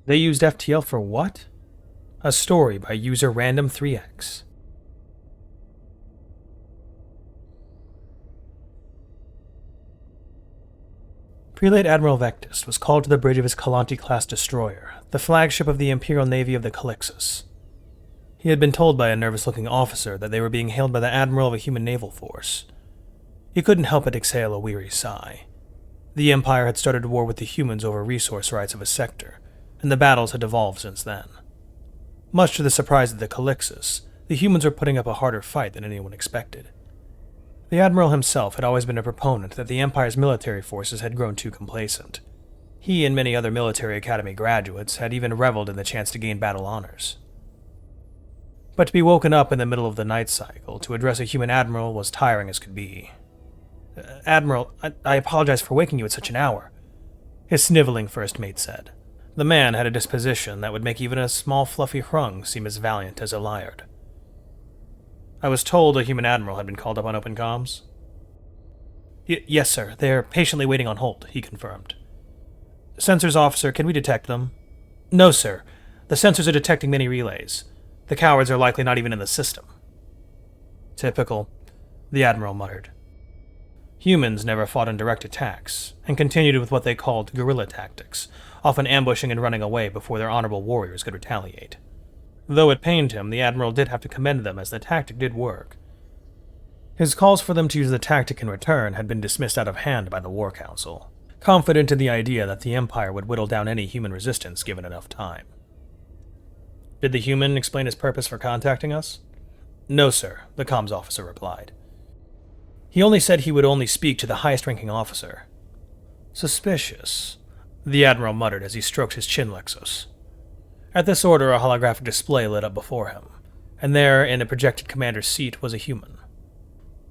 They used FTL for what? A story by user Random3x. Prelate Admiral Vectis was called to the bridge of his Calanti-class destroyer, the flagship of the Imperial Navy of the Calixus. He had been told by a nervous-looking officer that they were being hailed by the admiral of a human naval force. He couldn't help but exhale a weary sigh. The Empire had started a war with the humans over resource rights of a sector, and the battles had devolved since then. Much to the surprise of the Calixus, the humans were putting up a harder fight than anyone expected. The Admiral himself had always been a proponent that the Empire's military forces had grown too complacent. He and many other military academy graduates had even reveled in the chance to gain battle honors. But to be woken up in the middle of the night cycle to address a human admiral was tiring as could be. "Admiral, I apologize for waking you at such an hour," his sniveling first mate said. The man had a disposition that would make even a small fluffy hrung seem as valiant as a liard. "I was told a human admiral had been called up on open comms." Yes, sir. They're patiently waiting on hold," he confirmed. "Sensors, officer, can we detect them?" "No, sir. The sensors are detecting many relays. The cowards are likely not even in the system." "Typical," the Admiral muttered. Humans never fought in direct attacks, and continued with what they called guerrilla tactics, often ambushing and running away before their honorable warriors could retaliate. Though it pained him, the Admiral did have to commend them as the tactic did work. His calls for them to use the tactic in return had been dismissed out of hand by the War Council, confident in the idea that the Empire would whittle down any human resistance given enough time. "Did the human explain his purpose for contacting us?" "No, sir," the comms officer replied. "He only said he would only speak to the highest-ranking officer." "Suspicious," the Admiral muttered as he stroked his chin lexus. At this order, a holographic display lit up before him, and there, in a projected commander's seat, was a human.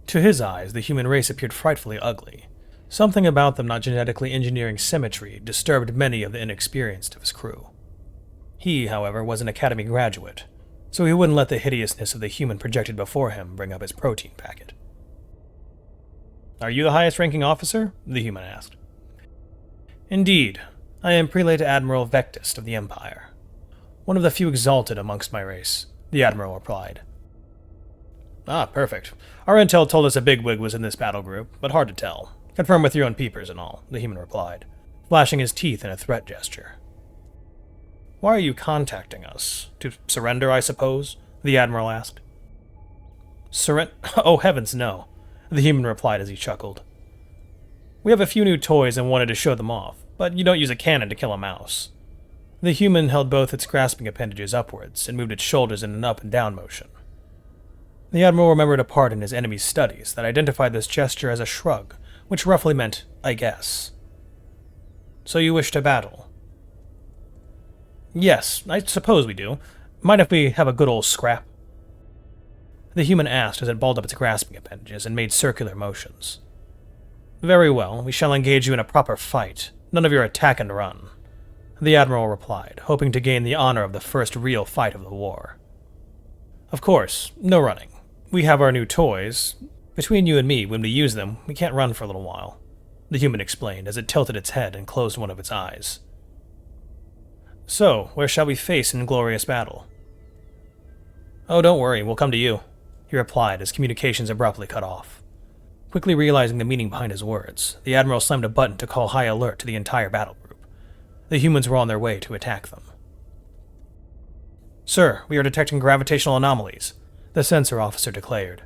To his eyes, the human race appeared frightfully ugly. Something about them not genetically engineering symmetry disturbed many of the inexperienced of his crew. He, however, was an academy graduate, so he wouldn't let the hideousness of the human projected before him bring up his protein packet. "Are you the highest-ranking officer?" the human asked. "Indeed. I am Prelate Admiral Vectis of the Empire. One of the few exalted amongst my race," the Admiral replied. "Ah, perfect. Our intel told us a bigwig was in this battle group, but hard to tell. Confirm with your own peepers and all," the human replied, flashing his teeth in a threat gesture. "Why are you contacting us? To surrender, I suppose?" the Admiral asked. Oh, heavens, no," the human replied as he chuckled. "We have a few new toys and wanted to show them off, but you don't use a cannon to kill a mouse." The human held both its grasping appendages upwards and moved its shoulders in an up and down motion. The Admiral remembered a part in his enemy's studies that identified this gesture as a shrug, which roughly meant, "I guess." "So you wish to battle?" "Yes, I suppose we do. Mind if we have a good old scrap?" The human asked as it balled up its grasping appendages and made circular motions. "Very well, we shall engage you in a proper fight. None of your attack and run," the Admiral replied, hoping to gain the honor of the first real fight of the war. "Of course, no running. We have our new toys. Between you and me, when we use them, we can't run for a little while," the human explained as it tilted its head and closed one of its eyes. "So, where shall we face in glorious battle?" "Oh, don't worry, we'll come to you," he replied as communications abruptly cut off. Quickly realizing the meaning behind his words, the Admiral slammed a button to call high alert to the entire battle group. The humans were on their way to attack them. "Sir, we are detecting gravitational anomalies," the sensor officer declared.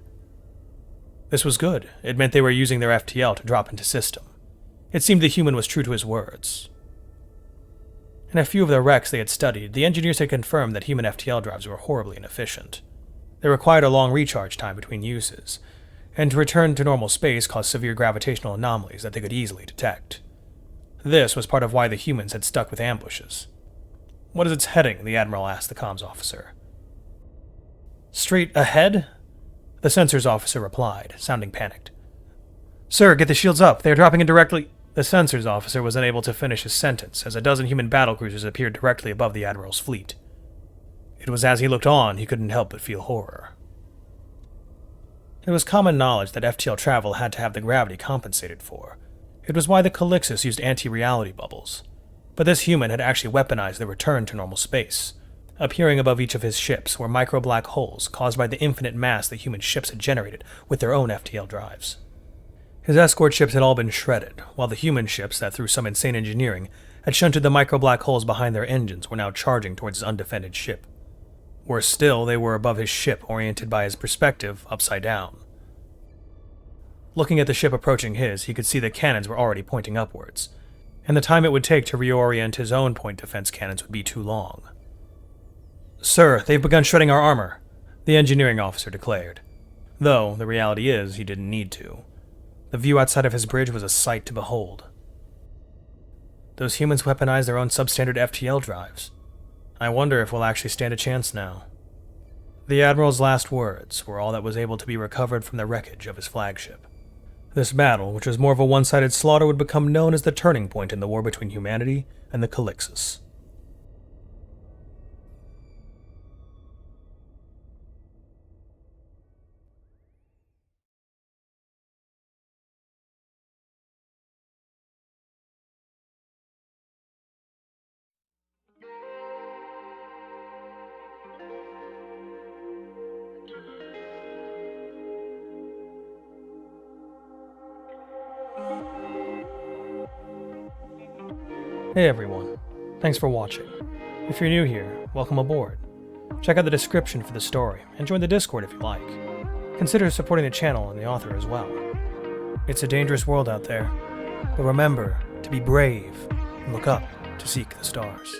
This was good. It meant they were using their FTL to drop into system. It seemed the human was true to his words. In a few of the wrecks they had studied, the engineers had confirmed that human FTL drives were horribly inefficient. They required a long recharge time between uses, and to return to normal space caused severe gravitational anomalies that they could easily detect. This was part of why the humans had stuck with ambushes. "What is its heading?" the Admiral asked the comms officer. "Straight ahead?" the sensors officer replied, sounding panicked. "Sir, get the shields up. They are dropping in directly—" The sensors officer was unable to finish his sentence as a dozen human battlecruisers appeared directly above the Admiral's fleet. It was as he looked on he couldn't help but feel horror. It was common knowledge that FTL travel had to have the gravity compensated for. It was why the Calixus used anti-reality bubbles. But this human had actually weaponized the return to normal space. Appearing above each of his ships were micro-black holes caused by the infinite mass that human ships had generated with their own FTL drives. His escort ships had all been shredded, while the human ships that, through some insane engineering, had shunted the micro-black holes behind their engines were now charging towards his undefended ship. Worse still, they were above his ship, oriented by his perspective upside down. Looking at the ship approaching his, he could see the cannons were already pointing upwards, and the time it would take to reorient his own point defense cannons would be too long. "Sir, they've begun shredding our armor," the engineering officer declared. Though, the reality is, he didn't need to. The view outside of his bridge was a sight to behold. Those humans weaponized their own substandard FTL drives. I wonder if we'll actually stand a chance now. The Admiral's last words were all that was able to be recovered from the wreckage of his flagship. This battle, which was more of a one-sided slaughter, would become known as the turning point in the war between humanity and the Calixus. Hey everyone, thanks for watching. If you're new here, welcome aboard. Check out the description for the story, and join the Discord if you like. Consider supporting the channel and the author as well. It's a dangerous world out there, but remember to be brave and look up to seek the stars.